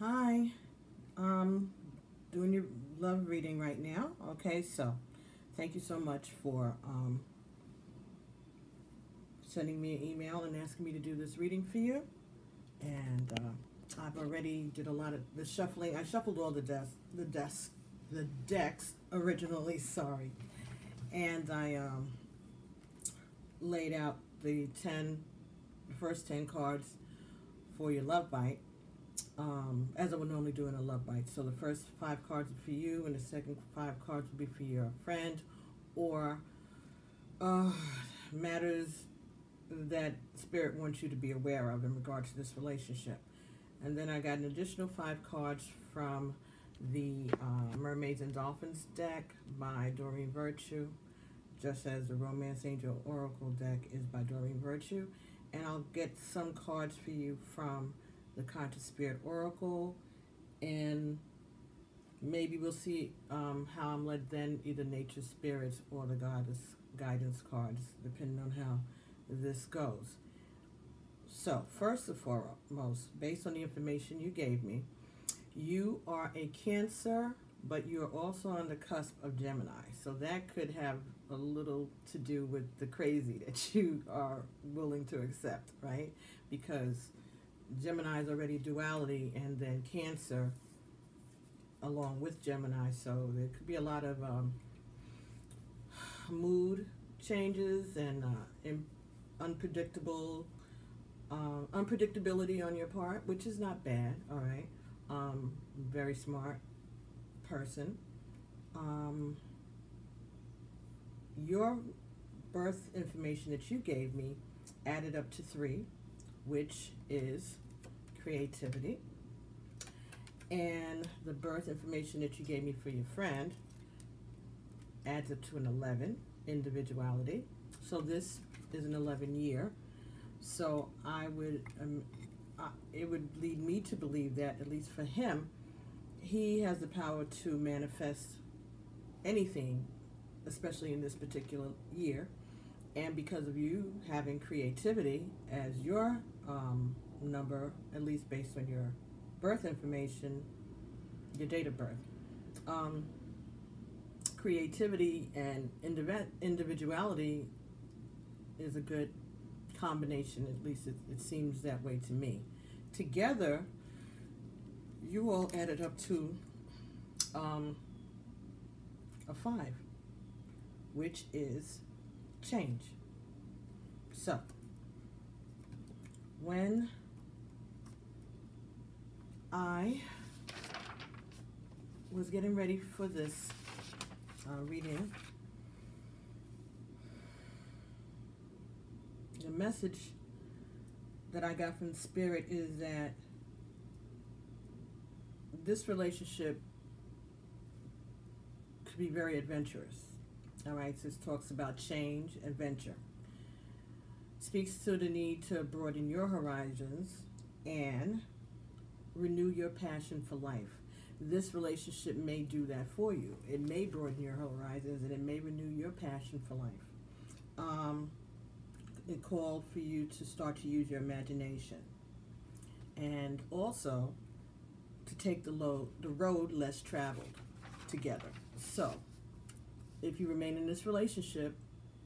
Hi, doing your love reading right now. Okay, so thank you so much for sending me an email and asking me to do this reading for you. And I've already did a lot of the shuffling. I shuffled all the decks originally. Sorry, and I laid out the first 10 cards for your love bite. As I would normally do in a love bite. So the first 5 cards are for you, and the second 5 cards will be for your friend, or uh, matters that Spirit wants you to be aware of in regards to this relationship. And then I got an additional 5 cards from the Mermaids and Dolphins deck by Doreen Virtue, just as the Romance Angel Oracle deck is by Doreen Virtue. And I'll get some cards for you from the Conscious Spirit Oracle, and maybe we'll see how I'm led then, either Nature Spirits or the Goddess Guidance cards, depending on how this goes. So, first and foremost, based on the information you gave me, you are a Cancer, but you're also on the cusp of Gemini. So that could have a little to do with the crazy that you are willing to accept, right? Because Gemini is already duality, and then Cancer along with Gemini, so there could be a lot of mood changes and unpredictability on your part, which is not bad. All right, very smart person. Your birth information that you gave me added up to 3, which is creativity, and the birth information that you gave me for your friend adds up to an 11, individuality. So this is an 11 year. So it would lead me to believe that, at least for him, he has the power to manifest anything, especially in this particular year. And because of you having creativity as your number, at least based on your birth information, your date of birth, creativity and individuality is a good combination. At least it seems that way to me. Together, you all added up to a 5, which is change. So, when I was getting ready for this reading, the message that I got from Spirit is that this relationship could be very adventurous. All right, so this talks about change, adventure. Speaks to the need to broaden your horizons and renew your passion for life. This relationship may do that for you. It may broaden your horizons, and it may renew your passion for life. It called for you to start to use your imagination, and also to take the road less traveled together. So, if you remain in this relationship,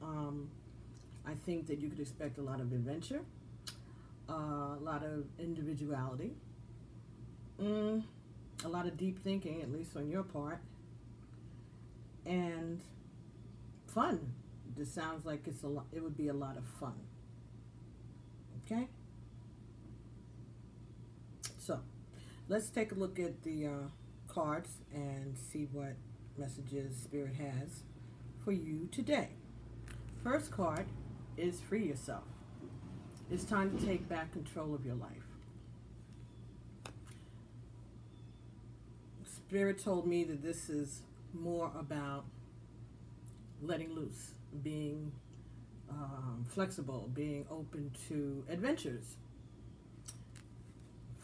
I think that you could expect a lot of adventure, a lot of individuality, a lot of deep thinking, at least on your part, and fun. This sounds like it would be a lot of fun. Okay? So, let's take a look at the cards and see what messages Spirit has for you today. First card is free yourself. It's time to take back control of your life. Spirit told me that this is more about letting loose, being flexible, being open to adventures.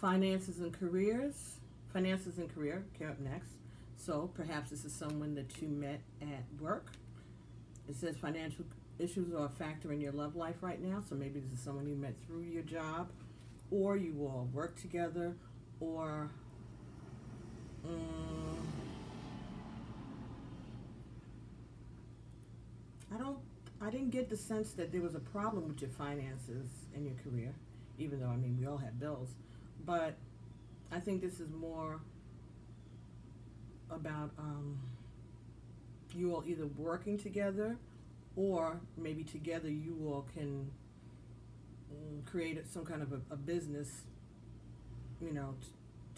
Finances and career came up next. So perhaps this is someone that you met at work. It says financial issues are a factor in your love life right now. So maybe this is someone you met through your job, or you all work together, or Mm, I don't. I didn't get the sense that there was a problem with your finances and your career, even though I mean we all have bills. But I think this is more about you all either working together, or maybe together you all can create some kind of a business, you know,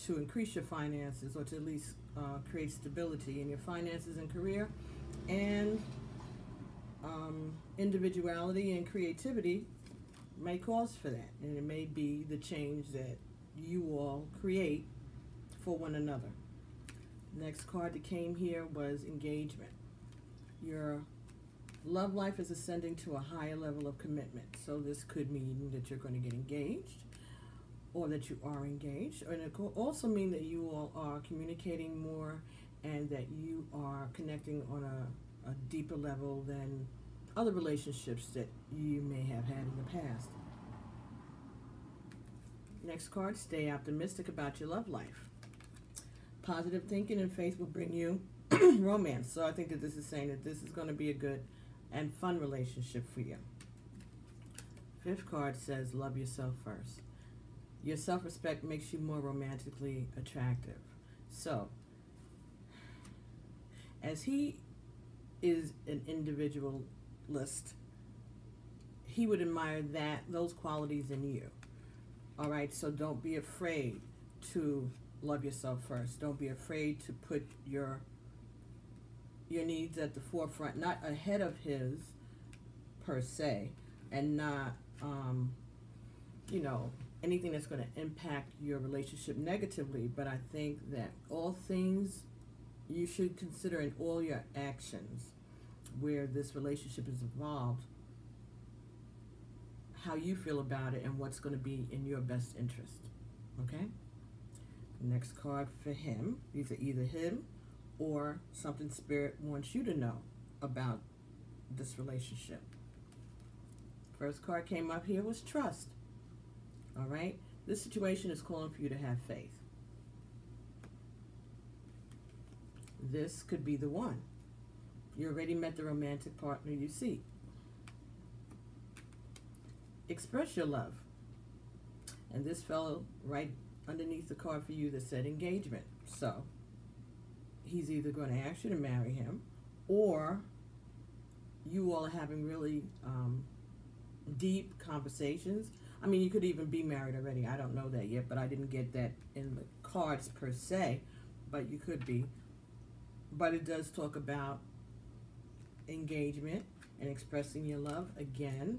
to increase your finances, or to at least create stability in your finances and career. And individuality and creativity may cause for that, and it may be the change that you all create for one another. Next card that came here was engagement. Your love life is ascending to a higher level of commitment. So this could mean that you're going to get engaged, or that you are engaged, and it could also mean that you all are communicating more, and that you are connecting on a deeper level than other relationships that you may have had in the past. Next card, stay optimistic about your love life. Positive thinking and faith will bring you romance. So I think that this is saying that this is going to be a good and fun relationship for you. Fifth card says, love yourself first. Your self-respect makes you more romantically attractive. So, as he is an individualist, he would admire those qualities in you. All right, so don't be afraid to love yourself first. Don't be afraid to put your needs at the forefront, not ahead of his per se, and not anything that's going to impact your relationship negatively. But I think that all things you should consider in all your actions where this relationship is involved, how you feel about it and what's going to be in your best interest. Okay? Next card for him. These are either him or something Spirit wants you to know about this relationship. First card came up here was trust. All right? This situation is calling for you to have faith. This could be the one. You already met the romantic partner you seek. Express your love. And this fell right underneath the card for you that said engagement. So, he's either going to ask you to marry him, or you all are having really deep conversations. I mean, you could even be married already. I don't know that yet, but I didn't get that in the cards per se, but you could be. But it does talk about engagement and expressing your love again.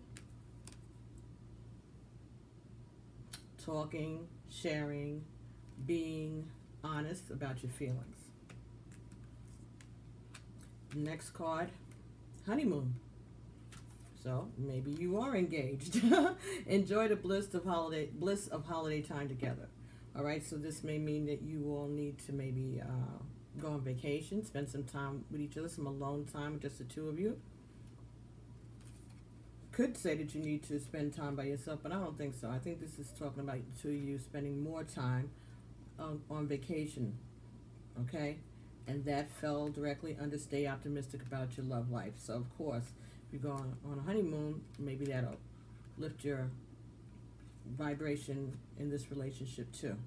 Talking, sharing, being honest about your feelings. Next card, honeymoon. So maybe you are engaged. Enjoy the bliss of holiday time together. All right, so this may mean that you all need to maybe go on vacation, spend some time with each other, some alone time with just the two of you. Could say that you need to spend time by yourself, but I don't think so. I think this is talking about the two of you spending more time on vacation, okay? And that fell directly under stay optimistic about your love life. So, of course, if you're going on a honeymoon, maybe that'll lift your vibration in this relationship too.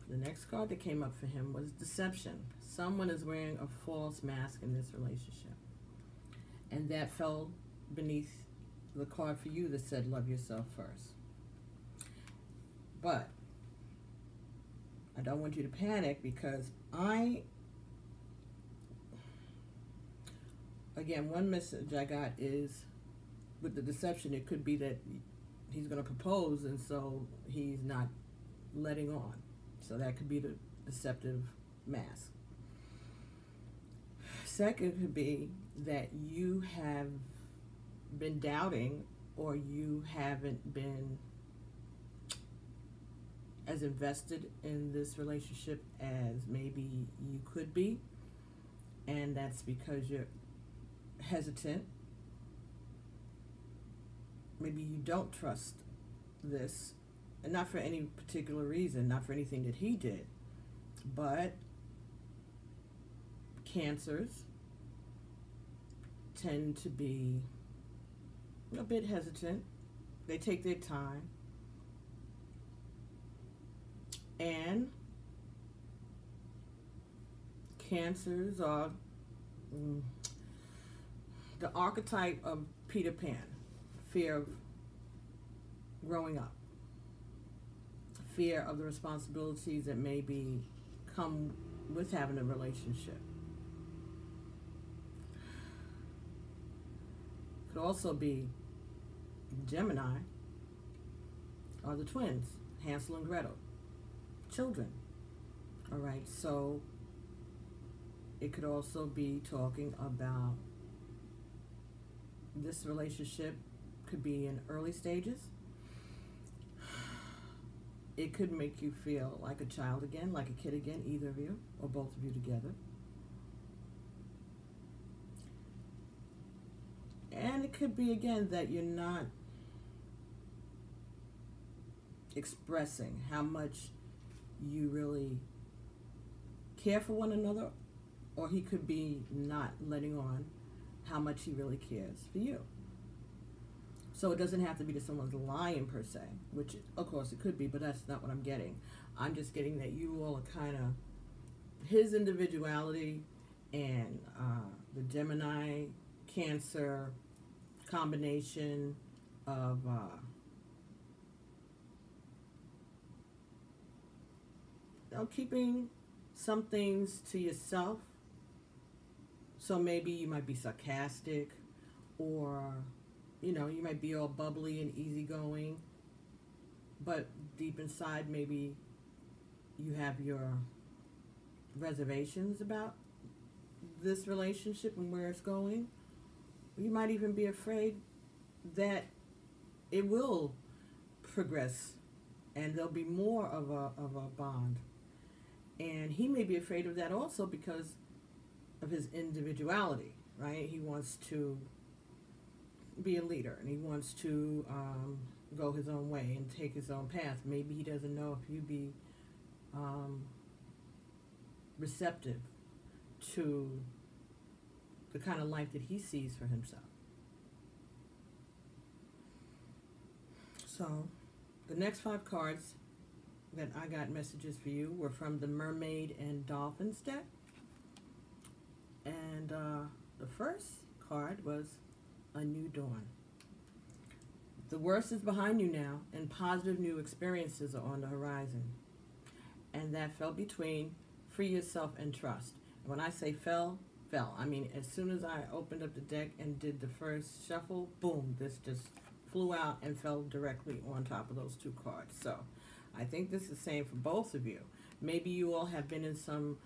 The next card that came up for him was deception. Someone is wearing a false mask in this relationship. And that fell beneath the card for you that said love yourself first. But I don't want you to panic, because again, one message I got is with the deception, it could be that he's going to propose and so he's not letting on. So that could be the deceptive mask. Second could be that you have been doubting, or you haven't been as invested in this relationship as maybe you could be, and that's because you're hesitant. Maybe you don't trust this, and not for any particular reason, not for anything that he did. But Cancers tend to be a bit hesitant. They take their time. And Cancers are the archetype of Peter Pan, fear of growing up, fear of the responsibilities that maybe come with having a relationship. Could also be Gemini are the twins, Hansel and Gretel, children. All right, so it could also be talking about this relationship could be in early stages. It could make you feel like a child again, like a kid again, either of you or both of you together. And it could be, again, that you're not expressing how much you really care for one another, or he could be not letting on how much he really cares for you. So it doesn't have to be that someone's lying per se, which of course it could be, but that's not what I'm getting. I'm just getting that you all are kind of his individuality and the Gemini Cancer combination of keeping some things to yourself. So maybe you might be sarcastic, or you might be all bubbly and easygoing, but deep inside maybe you have your reservations about this relationship and where it's going. You might even be afraid that it will progress and there'll be more of a bond. And he may be afraid of that also because of his individuality, right? He wants to be a leader and he wants to go his own way and take his own path. Maybe he doesn't know if you'd be receptive to the kind of life that he sees for himself. So the next 5 cards that I got messages for you were from the Mermaid and Dolphins deck. And the first card was A New Dawn. The worst is behind you now, and positive new experiences are on the horizon. And that fell between free yourself and trust. And when I say fell, I mean, as soon as I opened up the deck and did the first shuffle, boom, this just flew out and fell directly on top of those 2 cards. So I think this is the same for both of you. Maybe you all have been in some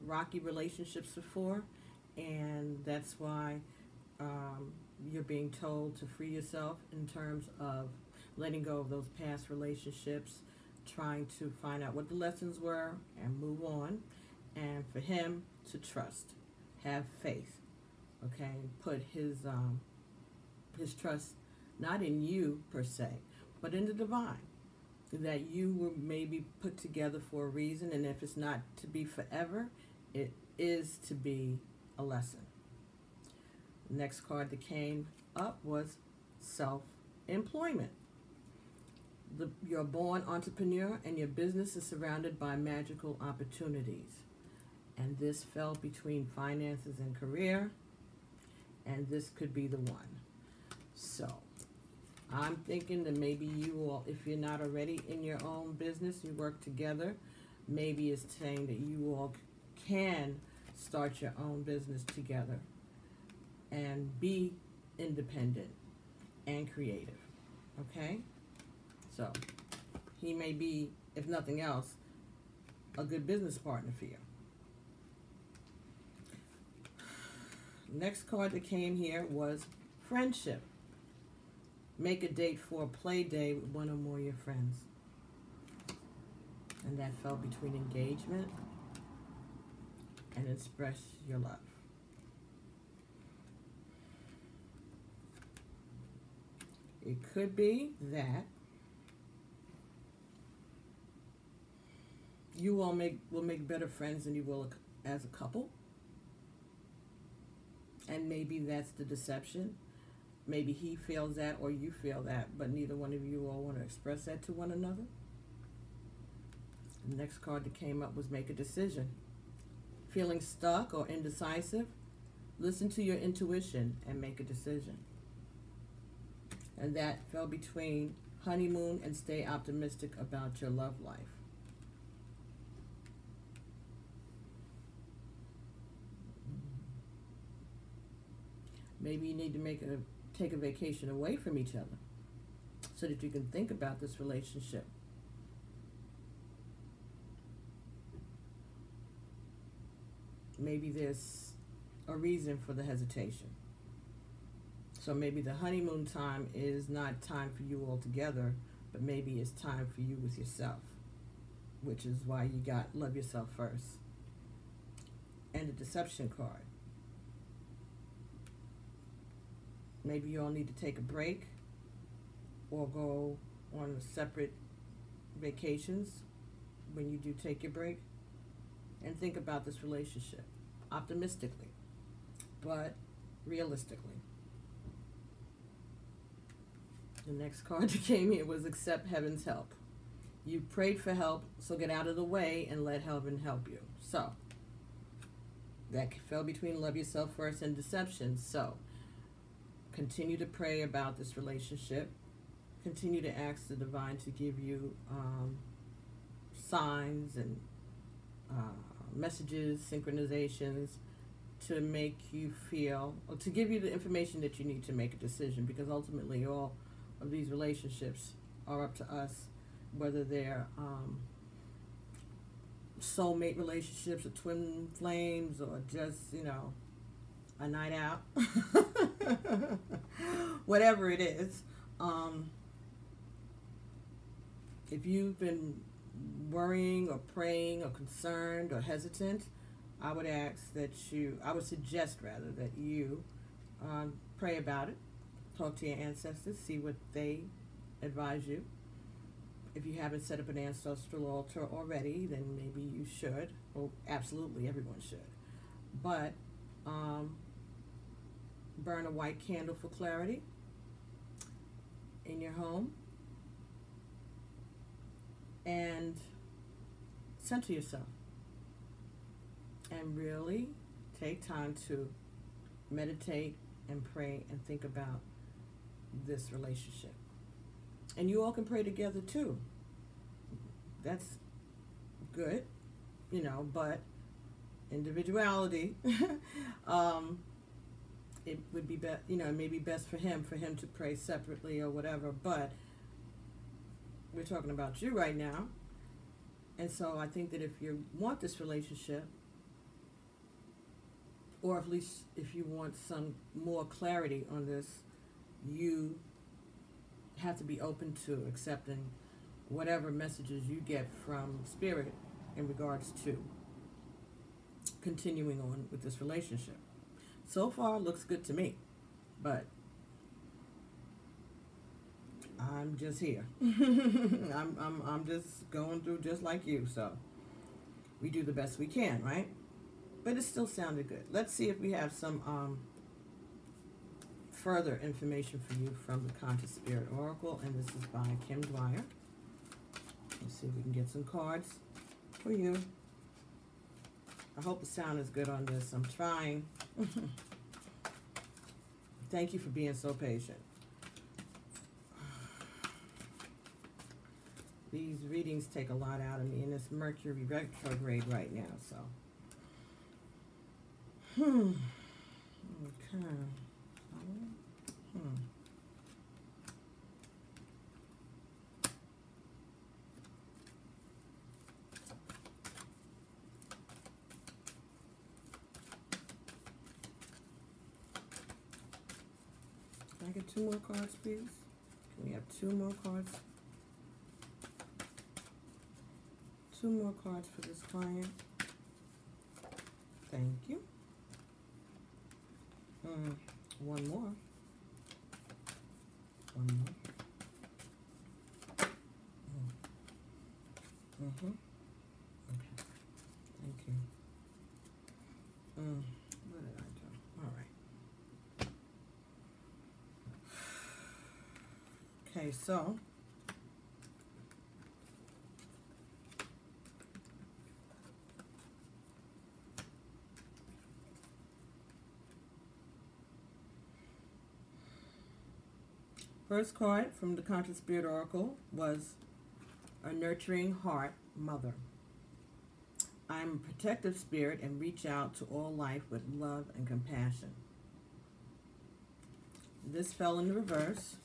rocky relationships before, and that's why you're being told to free yourself in terms of letting go of those past relationships, trying to find out what the lessons were and move on, and for him to trust, have faith, okay? Put his trust not in you per se, but in the divine, that you were maybe put together for a reason, and if it's not to be forever, it is to be a lesson. The next card that came up was self-employment. You're a born entrepreneur and your business is surrounded by magical opportunities. And this fell between finances and career, and this could be the one. So I'm thinking that maybe you all, if you're not already in your own business, you work together, maybe it's saying that you all can start your own business together and be independent and creative, okay? So he may be, if nothing else, a good business partner for you. Next card that came here was friendship. Make a date for a play day with one or more of your friends. And that fell between engagement and express your love. It could be that You all will make better friends than you will as a couple. And maybe that's the deception. Maybe he feels that or you feel that, but neither one of you all want to express that to one another. The next card that came up was make a decision. Feeling stuck or indecisive? Listen to your intuition and make a decision. And that fell between honeymoon and stay optimistic about your love life. Maybe you need to take a vacation away from each other so that you can think about this relationship. Maybe there's a reason for the hesitation. So maybe the honeymoon time is not time for you all together, but maybe it's time for you with yourself, which is why you got love yourself first. And the deception card. Maybe you all need to take a break or go on separate vacations when you do take your break and think about this relationship optimistically, but realistically. The next card that came here was accept heaven's help. You prayed for help, so get out of the way and let heaven help you. So, that fell between love yourself first and deception. So, continue to pray about this relationship. Continue to ask the divine to give you signs and messages, synchronizations to make you feel, or to give you the information that you need to make a decision, because ultimately all of these relationships are up to us, whether they're soulmate relationships or twin flames or just, a night out. Whatever it is. If you've been worrying or praying or concerned or hesitant, I would suggest that you pray about it, talk to your ancestors, see what they advise you. If you haven't set up an ancestral altar already, then maybe you should. Well, absolutely, everyone should. But burn a white candle for clarity in your home and center yourself and really take time to meditate and pray and think about this relationship. And you all can pray together too. That's good, but individuality. It would be it may be best for him to pray separately or whatever, but we're talking about you right now. And so I think that if you want this relationship, or at least if you want some more clarity on this, you have to be open to accepting whatever messages you get from Spirit in regards to continuing on with this relationship. So far, looks good to me, but I'm just here. I'm just going through just like you, so we do the best we can, right? But it still sounded good. Let's see if we have some further information for you from the Conscious Spirit Oracle, and this is by Kim Dwyer. Let's see if we can get some cards for you. I hope the sound is good on this. I'm trying. Thank you for being so patient. These readings take a lot out of me, and it's Mercury retrograde right now, so. Okay. Can I get 2 more cards, please? Can we have 2 more cards? 2 more cards for this client. Thank you. 1 more. 1 more. Okay. Thank you. What did I do? All right. Okay, so first card from the Conscious Spirit Oracle was a nurturing heart mother. I'm a protective spirit and reach out to all life with love and compassion. This fell in the reverse.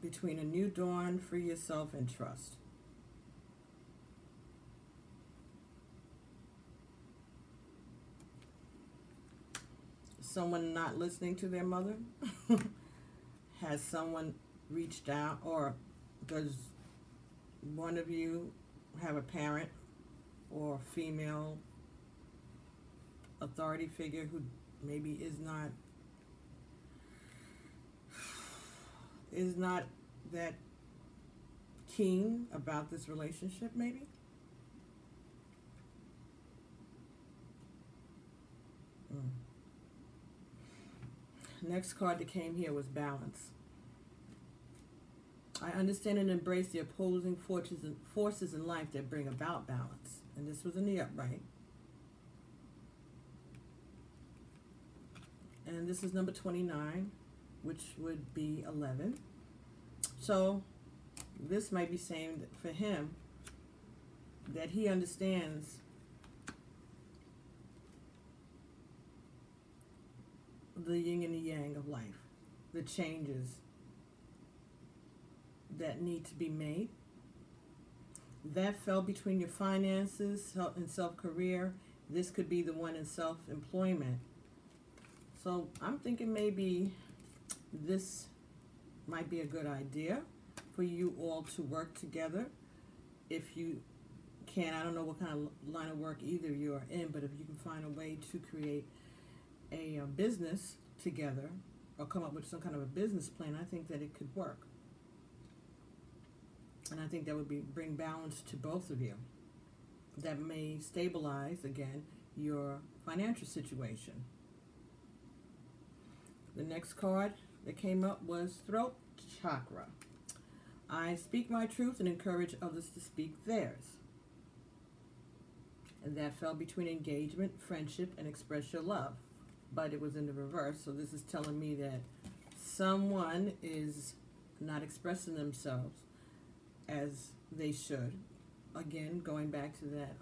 Between a new dawn, free yourself and trust. Someone not listening to their mother? Has someone reached out, or does one of you have a parent or female authority figure who maybe is not that keen about this relationship, maybe? Next card that came here was balance. I understand and embrace the opposing forces in life that bring about balance. And this was in the upright. And this is number 29, which would be 11. So this might be saying that for him that he understands the yin and the yang of life, the changes that need to be made. That fell between your finances and self-career. This could be the one in self-employment. So I'm thinking maybe this might be a good idea for you all to work together. If you can, I don't know what kind of line of work either you are in, but if you can find a way to create a business together or come up with some kind of a business plan, I think that it could work. And I think that would bring balance to both of you. That may stabilize, again, your financial situation. The next card that came up was throat chakra. I speak my truth and encourage others to speak theirs. And that fell between engagement, friendship, and express your love. But it was in the reverse, so this is telling me that someone is not expressing themselves as they should. Again, going back to that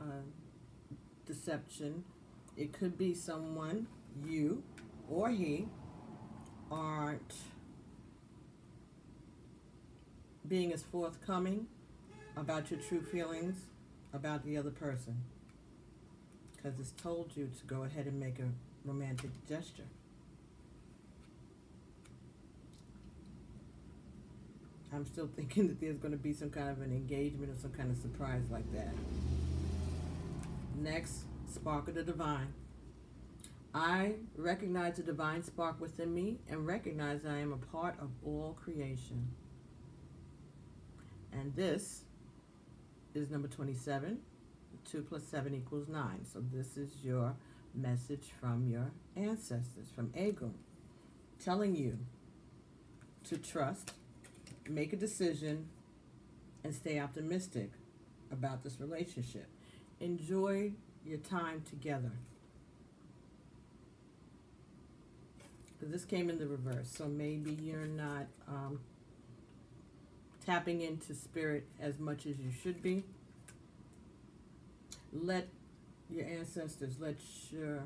deception, it could be someone, you or he, aren't being as forthcoming about your true feelings about the other person, because it's told you to go ahead and make a romantic gesture. I'm still thinking that there's going to be some kind of an engagement or some kind of surprise like that. Next, spark of the divine. I recognize the divine spark within me and recognize I am a part of all creation. And this is number 27. 2 plus 7 equals 9. So this is your message from your ancestors, from Agun, telling you to trust, make a decision, and stay optimistic about this relationship. Enjoy your time together. This came in the reverse, so maybe you're not tapping into spirit as much as you should be. Let your ancestors, let your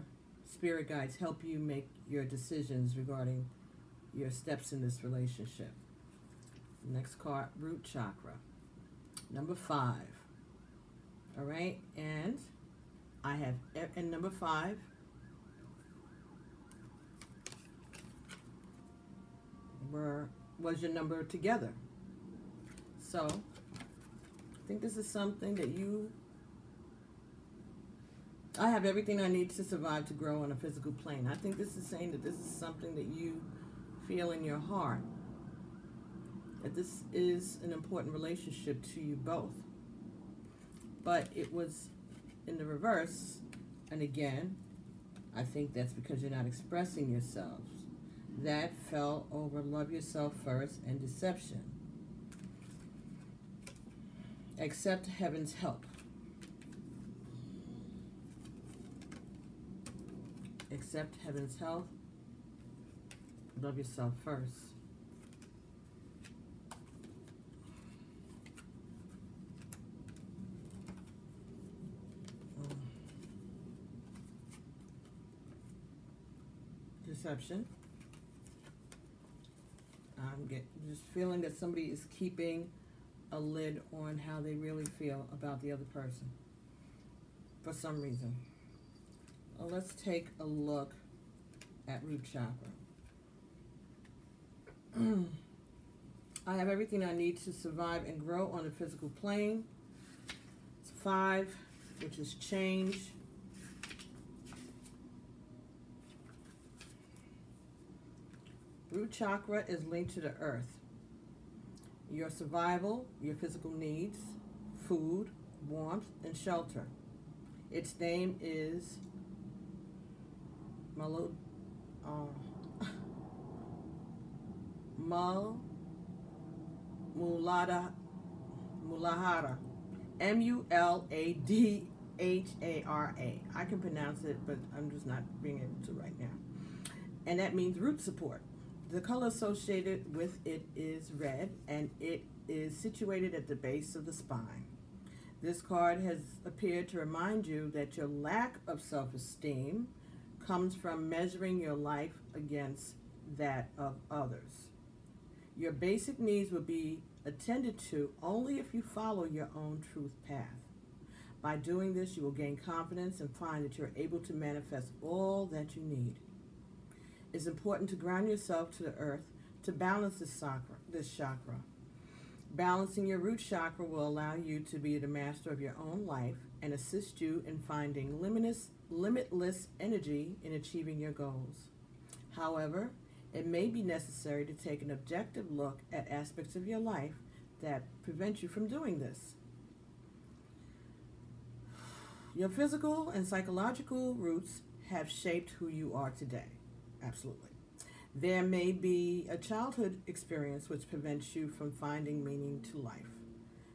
spirit guides help you make your decisions regarding your steps in this relationship. Next card, root chakra. Number 5. All right, and I have, and number 5 was your number together. So I think this is something that I have everything I need to survive, to grow on a physical plane. I think this is saying that this is something that you feel in your heart, that this is an important relationship to you both. but it was in the reverse. And again, I think that's because you're not expressing yourselves. That fell over love yourself first and deception. Accept heaven's help. Accept heaven's help. Love yourself first. Deception. I'm just feeling that somebody is keeping a lid on how they really feel about the other person for some reason. Well, let's take a look at root chakra. I have everything I need to survive and grow on the physical plane. It's 5, which is change. Root chakra is linked to the earth. Your survival, your physical needs, food, warmth, and shelter. Its name is Mulahara. Muladhara. I can pronounce it, but I'm just not being able to right now. And that means root support. The color associated with it is red, and it is situated at the base of the spine. This card has appeared to remind you that your lack of self-esteem comes from measuring your life against that of others. Your basic needs will be attended to only if you follow your own truth path. By doing this, you will gain confidence and find that you're able to manifest all that you need. It's important to ground yourself to the earth to balance this chakra. Balancing your root chakra will allow you to be the master of your own life and assist you in finding limitless energy in achieving your goals. However, it may be necessary to take an objective look at aspects of your life that prevent you from doing this. Your physical and psychological roots have shaped who you are today. Absolutely. There may be a childhood experience which prevents you from finding meaning to life.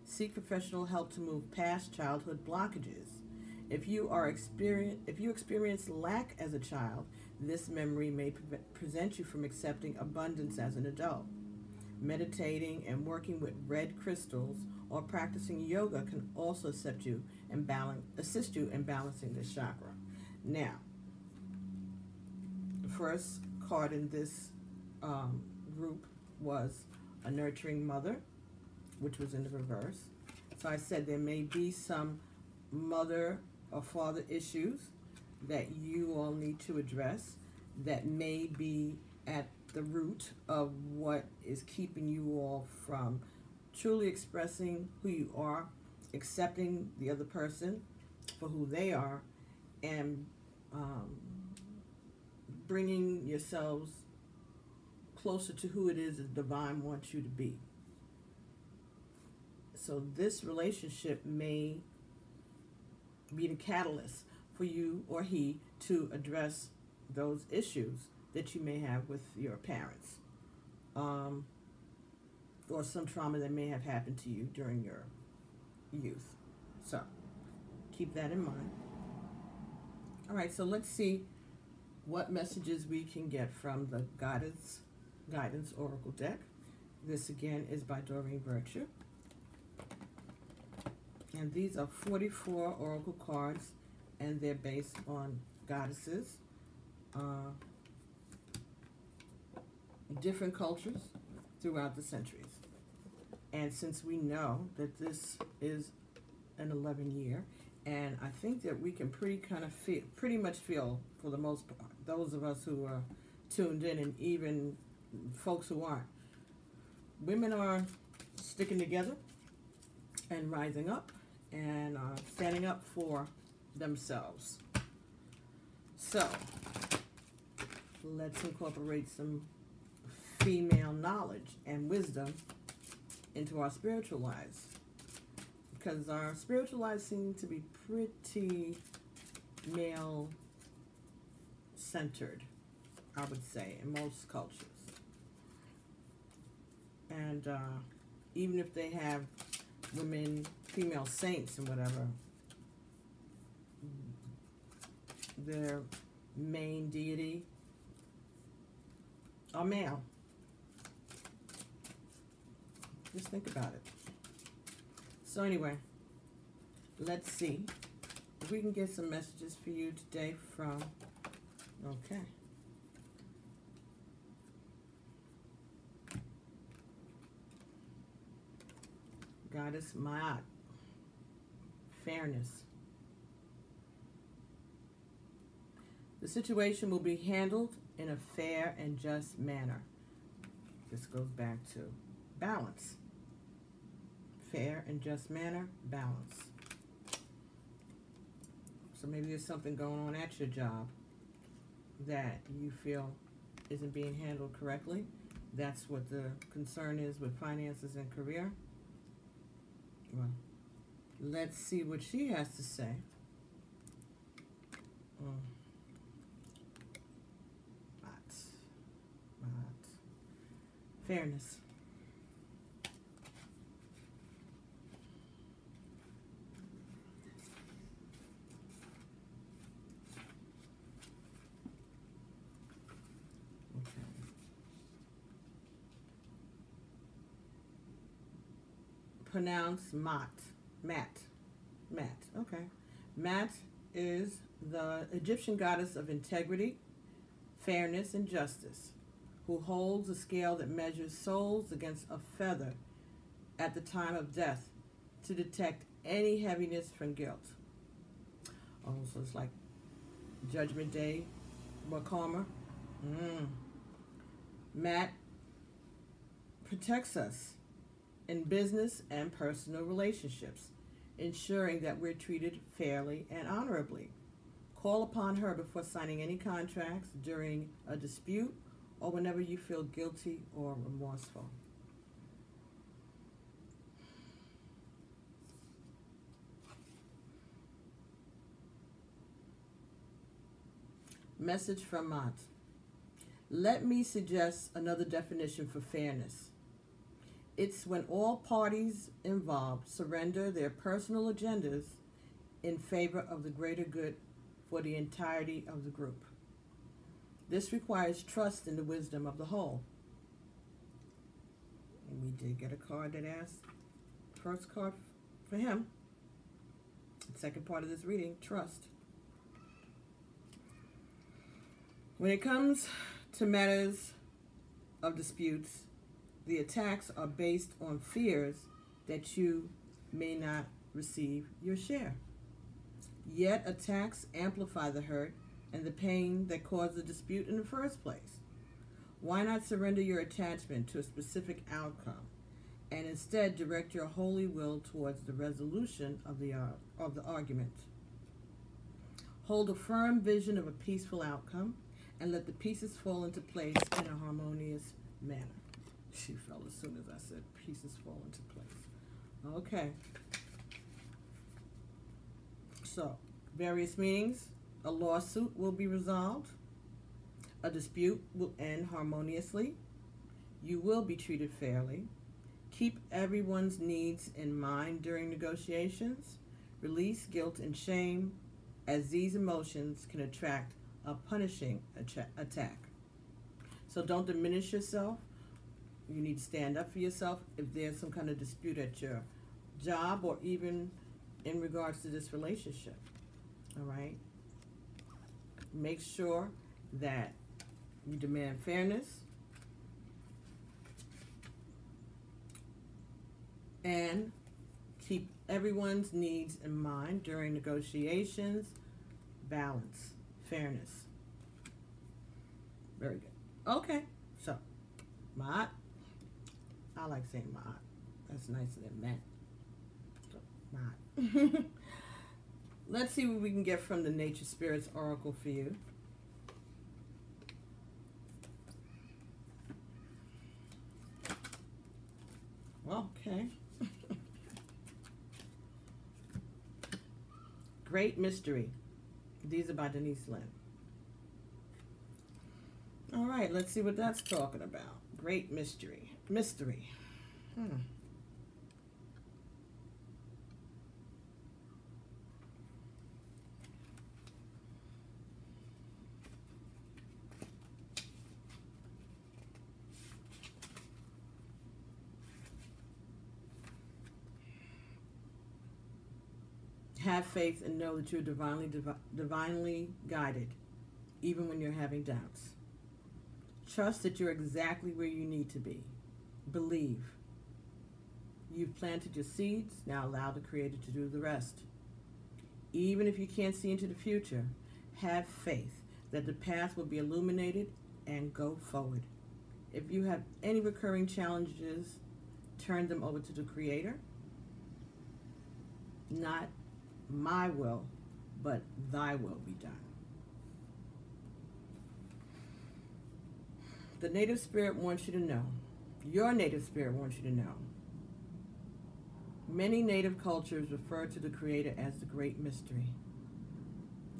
Seek professional help to move past childhood blockages. If you experience lack as a child, this memory may prevent you from accepting abundance as an adult. Meditating and working with red crystals or practicing yoga can also assist you in balancing this chakra. Now, the first card in this group was a nurturing mother, which was in the reverse. So I said there may be some mother or father issues that you all need to address that may be at the root of what is keeping you all from truly expressing who you are, accepting the other person for who they are, and bringing yourselves closer to who it is the divine wants you to be. So this relationship may be the catalyst for you or he to address those issues that you may have with your parents, or some trauma that may have happened to you during your youth. So keep that in mind. All right, so let's see what messages we can get from the Guidance Oracle deck. This again is by Doreen Virtue. And these are 44 oracle cards, and they're based on goddesses, different cultures throughout the centuries. And since we know that this is an 11 year, and I think that we can pretty much feel, for the most part, those of us who are tuned in, and even folks who aren't, women are sticking together and rising up and standing up for themselves. So let's incorporate some female knowledge and wisdom into our spiritual lives. because our spiritual lives seem to be pretty male-centered, I would say, in most cultures. And even if they have women, female saints and whatever, their main deity are male. Just think about it. So anyway, let's see if we can get some messages for you today from, okay. Goddess Ma'at. Fairness. The situation will be handled in a fair and just manner. This goes back to balance. Fair and just manner, balance. So maybe there's something going on at your job that you feel isn't being handled correctly. That's what the concern is with finances and career. Well, let's see what she has to say. Fairness. Okay. Pronounce Mat. Okay. Mat is the Egyptian goddess of integrity, fairness, and justice, who holds a scale that measures souls against a feather at the time of death to detect any heaviness from guilt. Oh, so it's like Judgment Day, but calmer. Mat protects us in business and personal relationships, ensuring that we're treated fairly and honorably. Call upon her before signing any contracts, during a dispute, or whenever you feel guilty or remorseful. Message from Mat. Let me suggest another definition for fairness. It's when all parties involved surrender their personal agendas in favor of the greater good for the entirety of the group. This requires trust in the wisdom of the whole. And we did get a card that asked, first card for him, the second part of this reading, trust. When it comes to matters of disputes, the attacks are based on fears that you may not receive your share. Yet attacks amplify the hurt and the pain that caused the dispute in the first place. Why not surrender your attachment to a specific outcome and instead direct your holy will towards the resolution of the argument? Hold a firm vision of a peaceful outcome and let the pieces fall into place in a harmonious manner. She fell as soon as I said pieces fall into place. Okay. So, various meanings. A lawsuit will be resolved. A dispute will end harmoniously. You will be treated fairly. Keep everyone's needs in mind during negotiations. Release guilt and shame, as these emotions can attract a punishing attack. So don't diminish yourself. You need to stand up for yourself if there's some kind of dispute at your job or even in regards to this relationship. All right? Make sure that you demand fairness and keep everyone's needs in mind during negotiations. Balance, fairness. Very good. Okay, so Ma'at. I like saying Ma'at. That's nicer than Matt. So, Ma'at. Let's see what we can get from the Nature Spirits Oracle for you. Okay. Great Mystery. These are by Denise Lynn. All right, let's see what that's talking about. Great Mystery. Mystery. Have faith and know that you're divinely guided, even when you're having doubts. Trust that you're exactly where you need to be. Believe. You've planted your seeds, now allow the Creator to do the rest. Even if you can't see into the future, have faith that the path will be illuminated and go forward. If you have any recurring challenges, turn them over to the Creator. Not my will, but thy will be done. The native spirit wants you to know. Your native spirit wants you to know. Many native cultures refer to the Creator as the Great Mystery.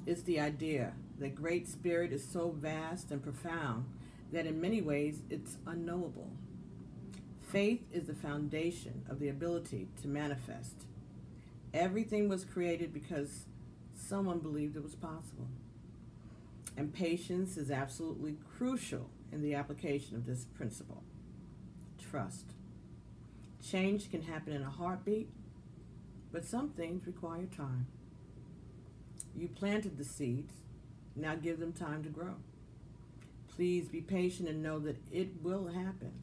It's the idea that Great Spirit is so vast and profound that in many ways it's unknowable. Faith is the foundation of the ability to manifest. Everything was created because someone believed it was possible. And patience is absolutely crucial in the application of this principle. Trust. Change can happen in a heartbeat, but some things require time. You planted the seeds, now give them time to grow. Please be patient and know that it will happen.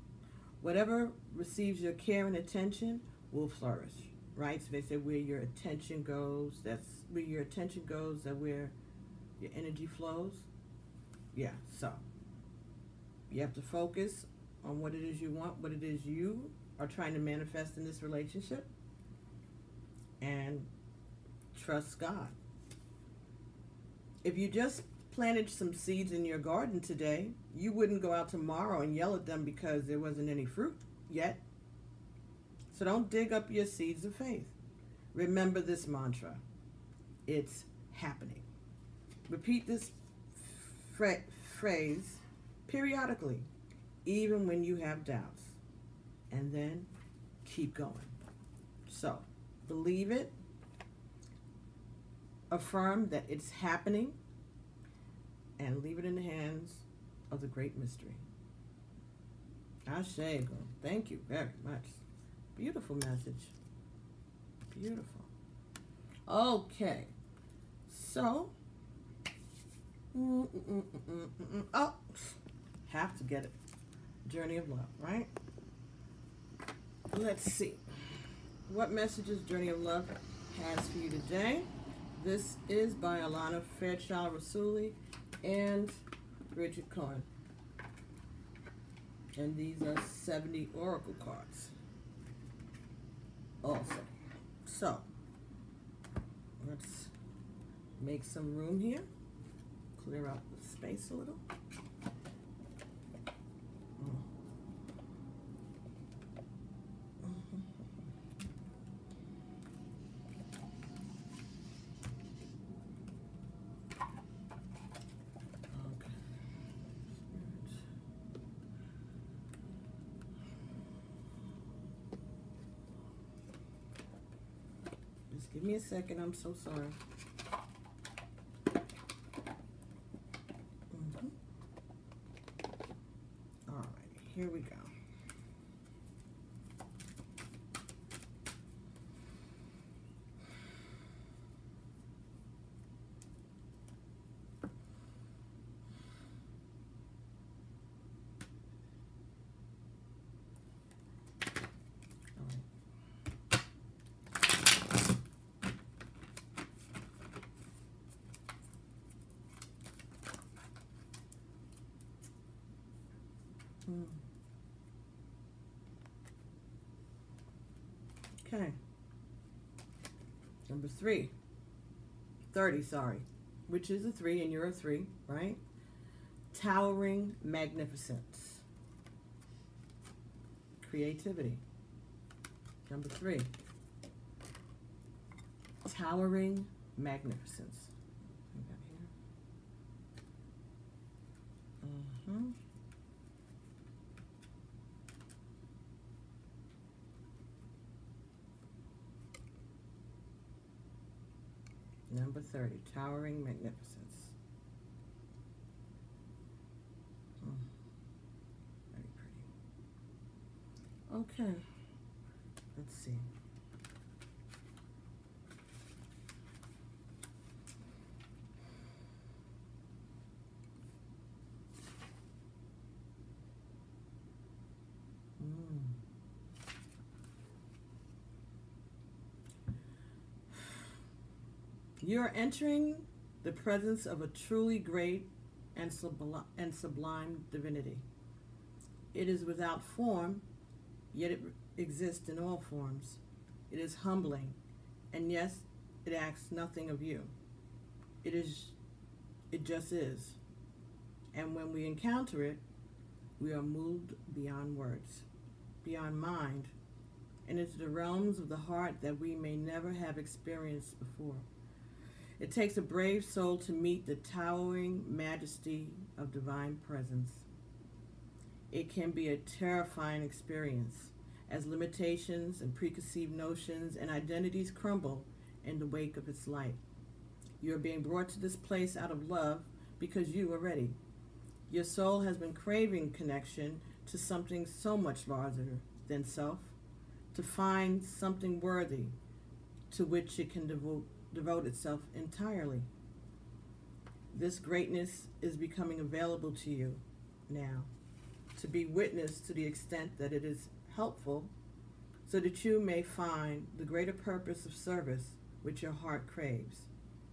Whatever receives your care and attention will flourish. Right? So they say where your attention goes, that's where your attention goes, that's where your energy flows. Yeah, so you have to focus on what it is you want, what it is you are trying to manifest in this relationship, and trust God. If you just planted some seeds in your garden today, you wouldn't go out tomorrow and yell at them because there wasn't any fruit yet. So don't dig up your seeds of faith. Remember this mantra. It's happening. Repeat this phrase periodically, even when you have doubts. And then keep going. So, believe it. Affirm that it's happening. And leave it in the hands of the Great Mystery. Ashe. Thank you very much. Beautiful message. Beautiful. Okay. So, oh, have to get it. Journey of Love, right? Let's see. What messages Journey of Love has for you today? This is by Alana Fairchild Rasuli and Richard Cohen. And these are 70 Oracle cards. Also. So, let's make some room here. Clear out the space a little. Give me a second, I'm so sorry. All right, here we go. Okay. Number 30, sorry. Which is a 3 and you're a 3, right? Towering magnificence. Creativity. Number 3. Towering magnificence. We got here. Number 30, towering magnificence. Very pretty. Okay, let's see. You are entering the presence of a truly great and sublime divinity. It is without form, yet it exists in all forms. It is humbling, and yes, it asks nothing of you. It just is. And when we encounter it, we are moved beyond words, beyond mind, and into the realms of the heart that we may never have experienced before. It takes a brave soul to meet the towering majesty of divine presence. It can be a terrifying experience as limitations and preconceived notions and identities crumble in the wake of its light. You are being brought to this place out of love because you are ready. Your soul has been craving connection to something so much larger than self, to find something worthy to which it can devote itself entirely. This greatness is becoming available to you now, to be witnessed to the extent that it is helpful, so that you may find the greater purpose of service which your heart craves.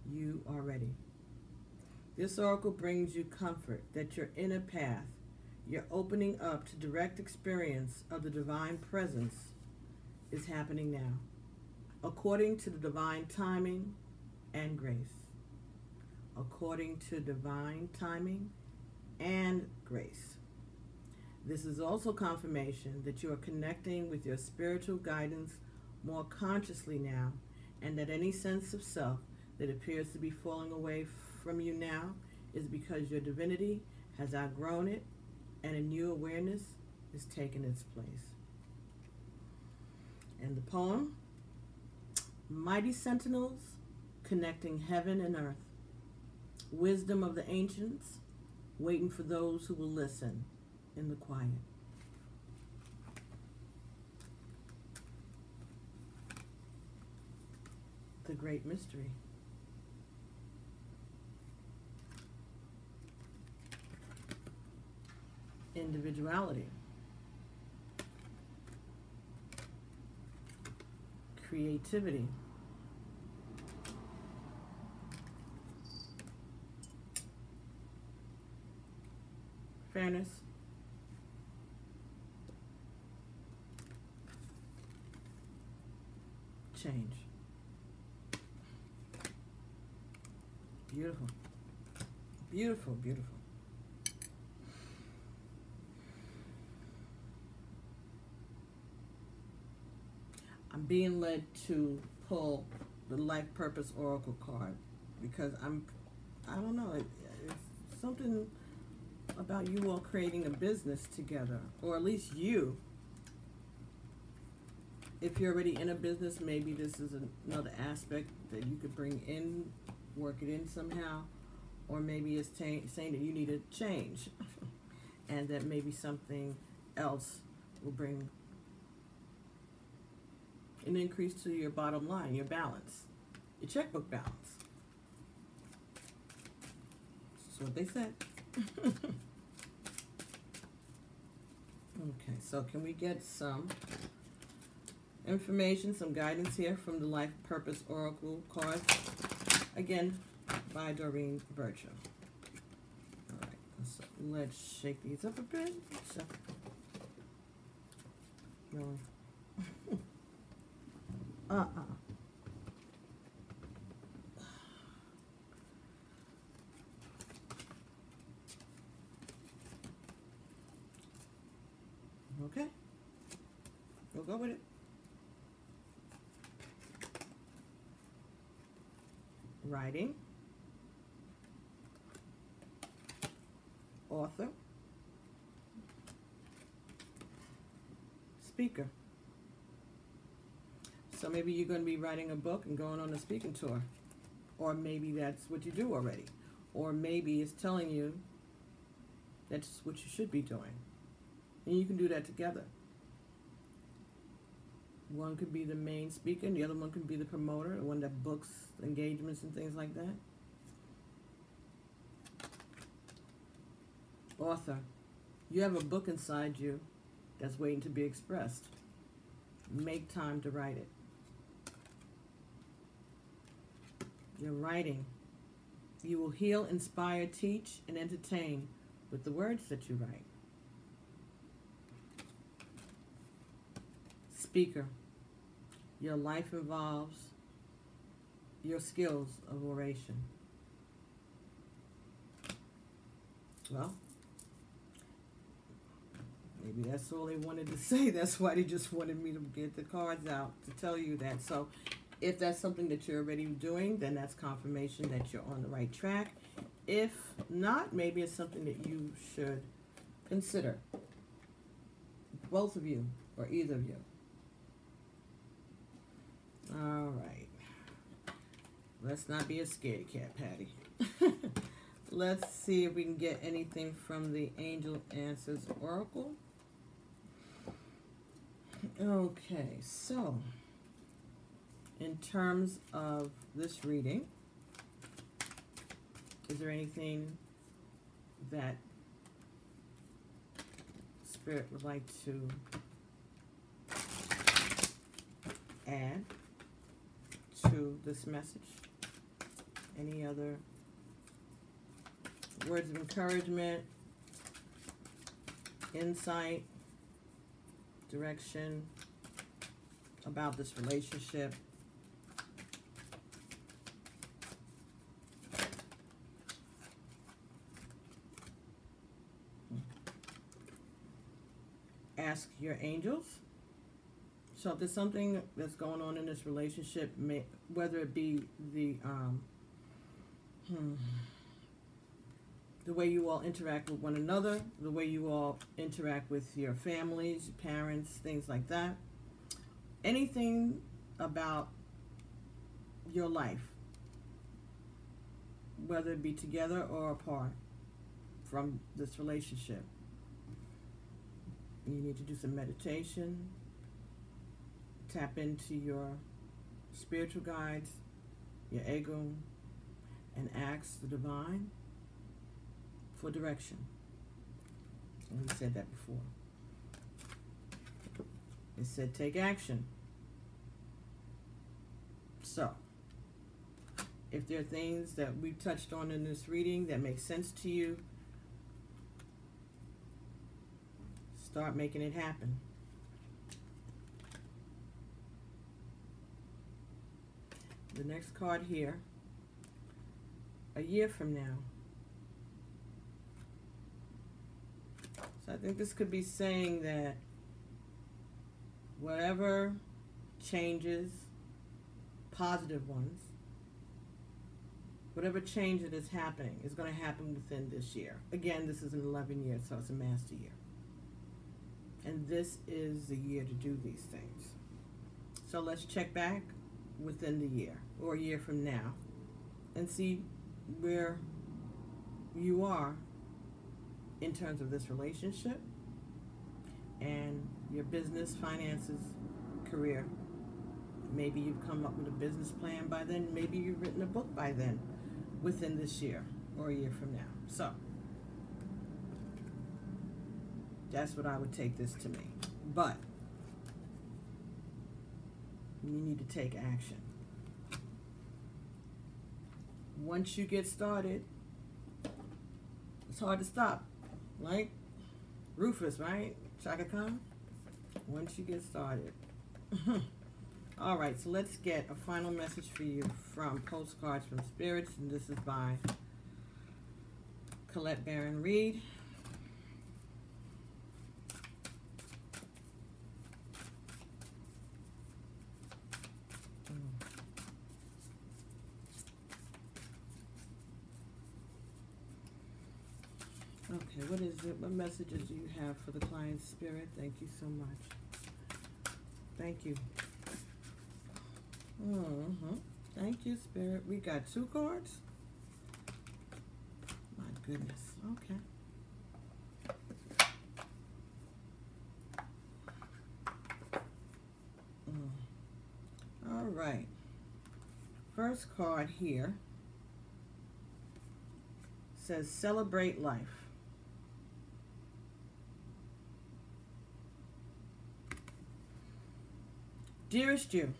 You are ready. This oracle brings you comfort that your inner path, your opening up to direct experience of the divine presence, is happening now, according to the divine timing and grace. According to divine timing and grace. This is also confirmation that you are connecting with your spiritual guidance more consciously now, and that any sense of self that appears to be falling away from you now is because your divinity has outgrown it and a new awareness is taking its place. And the poem, mighty sentinels connecting heaven and earth, wisdom of the ancients waiting for those who will listen in the quiet. The great mystery. Individuality. Creativity. Fairness. Change. Beautiful. Beautiful, beautiful. I'm being led to pull the Life Purpose Oracle card because I don't know, it's something about you all creating a business together, or at least you. If you're already in a business, maybe this is another aspect that you could bring in, work it in somehow, or maybe it's saying that you need a change and that maybe something else will bring an increase to your bottom line, your balance, your checkbook balance. That's what they said. Okay, so can we get some information, some guidance here from the Life Purpose Oracle card? Again, by Doreen Virtue. All right, so let's shake these up a bit. Really? Okay, we'll go with it. writing, author, speaker. So maybe you're going to be writing a book and going on a speaking tour. Or maybe that's what you do already. Or maybe it's telling you that's what you should be doing. And you can do that together. One could be the main speaker, and the other one could be the promoter, the one that books engagements and things like that. Author. You have a book inside you that's waiting to be expressed. Make time to write it. You're writing. You will heal, inspire, teach, and entertain with the words that you write. Speaker. Your life involves your skills of oration. Well, maybe that's all they wanted to say. That's why they just wanted me to get the cards out to tell you that. So if that's something that you're already doing, then that's confirmation that you're on the right track. If not, maybe it's something that you should consider. Both of you, or either of you. All right. Let's not be a scaredy cat, Patty. Let's see if we can get anything from the Angel Answers Oracle. Okay, so in terms of this reading, is there anything that Spirit would like to add to this message? Any other words of encouragement, insight, direction about this relationship? Ask your angels. So if there's something that's going on in this relationship, whether it be the way you all interact with one another, the way you all interact with your families, your parents, things like that, anything about your life, whether it be together or apart from this relationship, you need to do some meditation, tap into your spiritual guides, your ego, and ask the divine for direction. And we said that before. It said take action. So, if there are things that we've touched on in this reading that make sense to you, start making it happen. The next card here, a year from now. So I think this could be saying that whatever changes, positive ones, whatever change that is happening is going to happen within this year. Again, this is an 11 year, so it's a master year. And this is the year to do these things. So let's check back within the year or a year from now and see where you are in terms of this relationship and your business, finances, career. Maybe you've come up with a business plan by then. Maybe you've written a book by then within this year or a year from now. So that's what I would take this to mean. But you need to take action. Once you get started, it's hard to stop. Like Rufus, right? Chaka Khan? Once you get started. All right, so let's get a final message for you from Postcards from Spirits, and this is by Colette Baron Reed. Okay, what is it? What messages do you have for the client's spirit? Thank you so much. Thank you. Thank you, Spirit. We got 2 cards. My goodness. Okay. All right. First card here says celebrate life. Dearest you,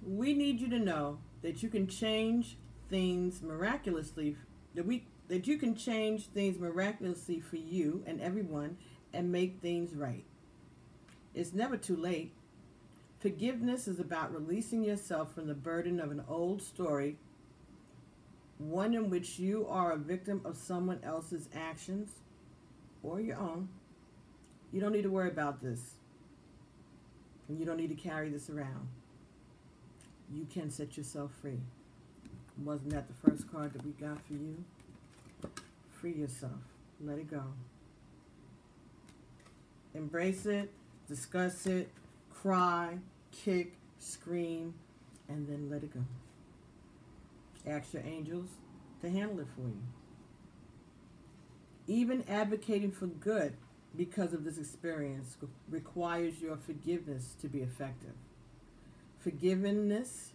we need you to know that you can change things miraculously, that you can change things miraculously for you and everyone and make things right. It's never too late. Forgiveness is about releasing yourself from the burden of an old story, one in which you are a victim of someone else's actions or your own. You don't need to worry about this. And you don't need to carry this around. You can set yourself free. Wasn't that the first card that we got for you? Free yourself. Let it go. Embrace it, discuss it, cry, kick, scream, and then let it go. Ask your angels to handle it for you. Even advocating for good because of this experience requires your forgiveness to be effective. Forgiveness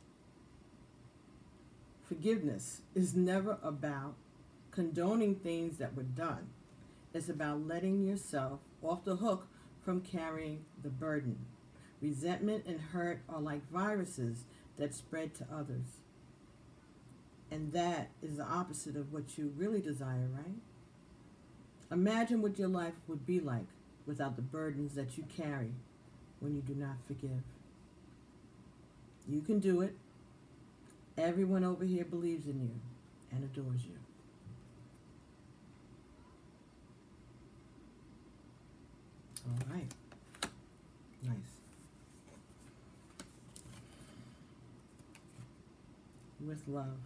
is never about condoning things that were done. It's about letting yourself off the hook from carrying the burden. Resentment and hurt are like viruses that spread to others. And that is the opposite of what you really desire, right? Imagine what your life would be like without the burdens that you carry when you do not forgive. You can do it. Everyone over here believes in you and adores you. All right. Nice. With love.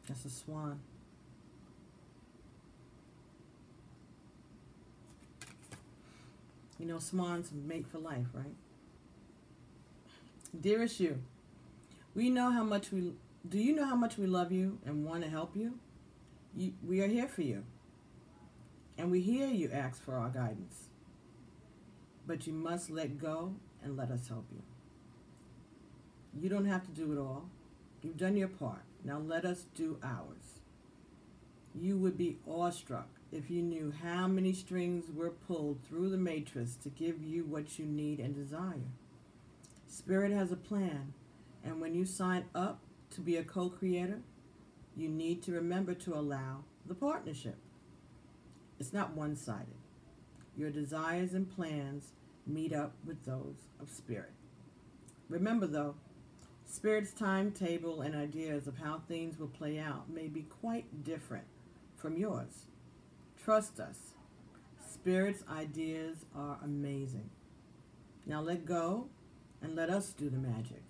That's a swan. You know, swans mate for life, right? Dearest you, do you know how much we love you and want to help you? We are here for you. And we hear you ask for our guidance. But you must let go and let us help you. You don't have to do it all. You've done your part. Now let us do ours. You would be awestruck if you knew how many strings were pulled through the matrix to give you what you need and desire. Spirit has a plan, and when you sign up to be a co-creator, you need to remember to allow the partnership. It's not one-sided. Your desires and plans meet up with those of Spirit. Remember, though, Spirit's timetable and ideas of how things will play out may be quite different from yours. Trust us. Spirit's ideas are amazing. Now let go and let us do the magic.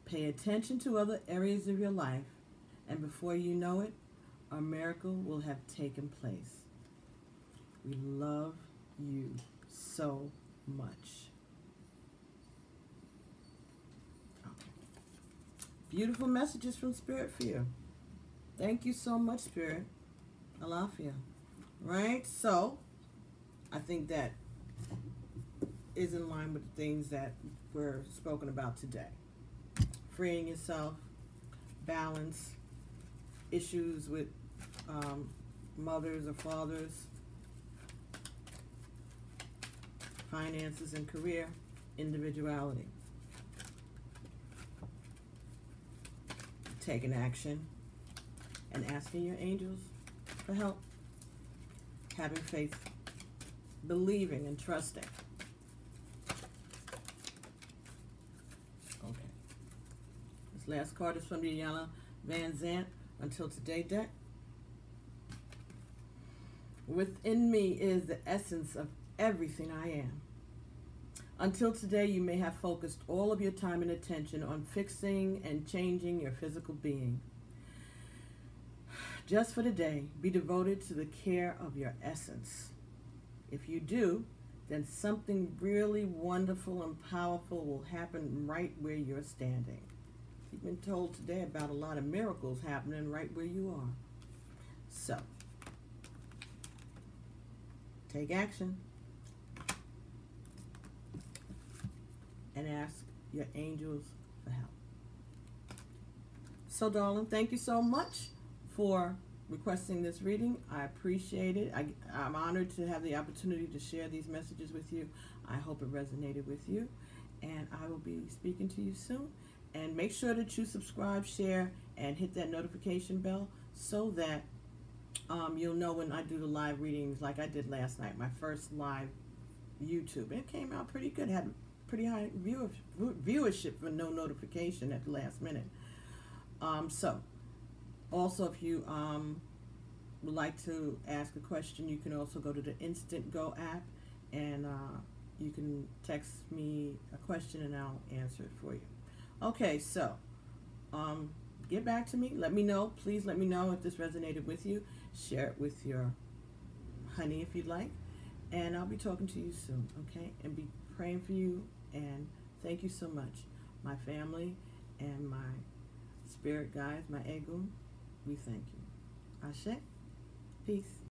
Pay attention to other areas of your life, and before you know it, a miracle will have taken place. We love you so much. Okay. Beautiful messages from Spirit for you. Thank you so much, Spirit. Alafia. Right? So, I think that is in line with the things that were spoken about today. Freeing yourself, balance, issues with mothers or fathers, finances and career, individuality. Taking action and asking your angels for help. Having faith, believing and trusting. Okay. This last card is from the Iyanla Vanzant Until Today deck. Within me is the essence of everything I am. Until today, you may have focused all of your time and attention on fixing and changing your physical being. Just for today, be devoted to the care of your essence. If you do, then something really wonderful and powerful will happen right where you're standing. You've been told today about a lot of miracles happening right where you are. So, take action and ask your angels for help. So, darling, thank you so much for requesting this reading. I appreciate it. I'm honored to have the opportunity to share these messages with you. I hope it resonated with you, and I will be speaking to you soon. And make sure that you subscribe, share, and hit that notification bell so that you'll know when I do the live readings like I did last night, my first live YouTube. It came out pretty good. Had pretty high viewership for no notification at the last minute. So, also if you would like to ask a question, you can also go to the Instant Go app, and you can text me a question and I'll answer it for you. Okay, so get back to me. Let me know. Please let me know if this resonated with you. Share it with your honey if you'd like. And I'll be talking to you soon, okay? And be praying for you. And thank you so much. My family and my spirit guides, my Egun, we thank you. Ashe. Peace.